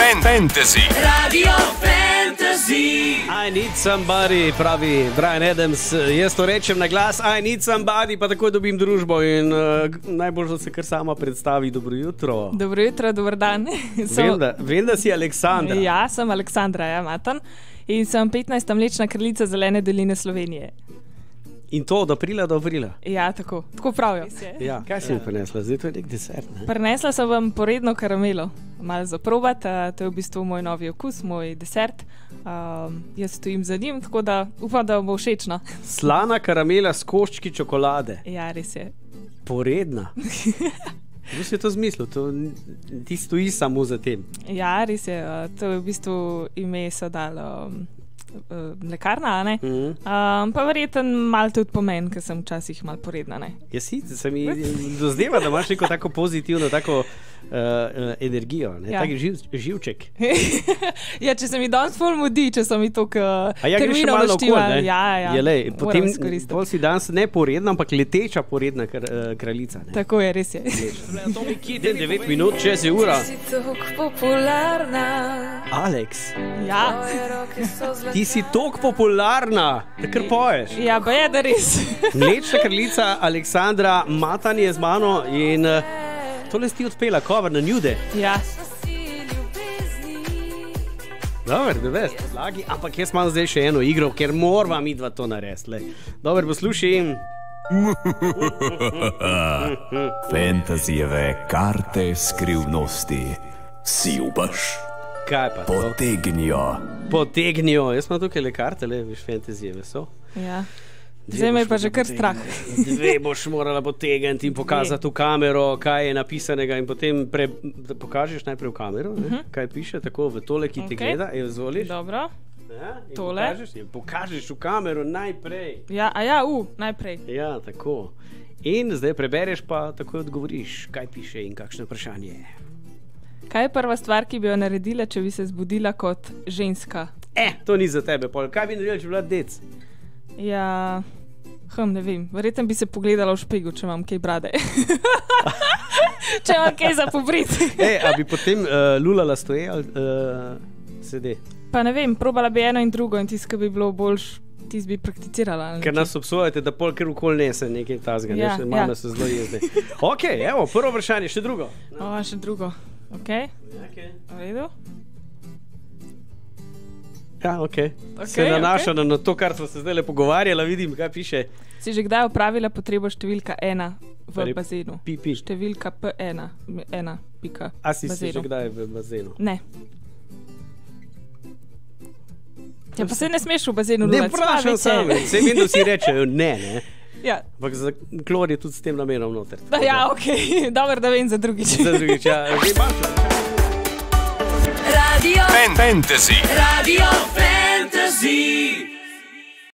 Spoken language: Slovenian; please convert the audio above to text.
Fantasy. Radio Fantasy. I need somebody, pravi Bryan Adams. Jaz to rečem na glas, I need somebody, pa takoj dobim družbo in najbolj, da se kar sama predstavi. Dobro jutro. Dobro jutro, dober dan. Vem, da si Aleksandra. Ja, sem Aleksandra, ja, Matan. In sem 15. mlečna kraljica Zelene doline Slovenije. In to od aprila do aprila? Ja, tako pravijo. Ja. Kaj si mi prinesla? Zdaj to je nek desert, ne? Prinesla sem vam poredno karamelo. Malo za probat, to je v bistvu moj novi okus, moj desert. Jaz stojim za njim, tako da upam, da bo všečno. Slana karamela s koščki čokolade. Ja, res je. Poredna. Kdo si je to zmislil? Ti stoji samo za tem. Ja, res je. To je v bistvu ime so dalo mlekarna, ne? Pa verjeten malo tudi pomen, ker sem včasih malo poredna, ne? Ja, se mi dozdeva, da imaš neko tako pozitivno, tako energijo, ne? Ja. Tak živček. Ja, če se mi danes ful mudi, če so mi toliko terminov malo naštiva. okol, ne? Ja. Jelej, potem moram izkoristiti. pol si danes ne poredna, ampak leteča poredna kraljica, ne? Tako je, res je. To mi kide 9 minut, čez je ura. Si tako popularna. Alex, Ja, ti si toliko popularna, da kar poješ. ja, pa je, da res. Mlečna kraljica Aleksandra Matan je z mano in tole si ti odpela, cover na Nude. Ja, Dobar, da veš, podlagi, ampak jaz imam zdaj še eno igro, ker morava midva to narediti. Dobar, poslušaj. Fantasijeve karte skrivnosti. Si upaš? Kaj pa to? Potegnijo. Jaz imam tukaj le karte, veš, fantasijeve so. ja. Zdaj me je pa že kar strah. Dve boš morala potegniti in pokazati v kamero, kaj je napisanega in potem pokažeš najprej v kamero, kaj piše, tako v tole, ki te gleda, izvoliš. Dobro. Ja, in Tole. pokažeš v kamero najprej. Ja, najprej. Ja, tako. In zdaj prebereš pa takoj odgovoriš, kaj piše in kakšno vprašanje je. Kaj je prva stvar, ki bi jo naredila, če bi se zbudila kot ženska? To ni za tebe, pol. Kaj bi naredila, če bi bila dec? Ja, ne vem. Verjetno bi se pogledala v špegu, če imam kaj brade. Če imam kaj za pobriti. A bi potem lulala stoje ali sede? Pa ne vem, probala bi eno in drugo in tisto, ki bi bilo boljš, tisto bi prakticirala. Ker nas obsojate, da pol kar okol nese nekaj tazga, Ja, ne? ja. Mame so zelo jezde. Ok, evo, prvo vprašanje, še drugo. Še drugo. Ok, v redu. Ja, ok. Se nanaša na to, kar smo se zdaj pogovarjala, vidim, kaj piše. Si že kdaj opravila potrebo številka 1 v bazenu? Pipi. Številka P1, 1 pika. A si bazenu. že kdaj v bazenu? Ne. Ja, pa se ne smeš v bazenu Ne lulati. vprašam sam, vse vem, da si rečejo ne. Ja, Ampak za klor je tudi s tem namenom noter. ja, ok, dobro, da vem za drugič. Za drugič, ja. Že imaš. Radio Fantasy. Radio Fantasy.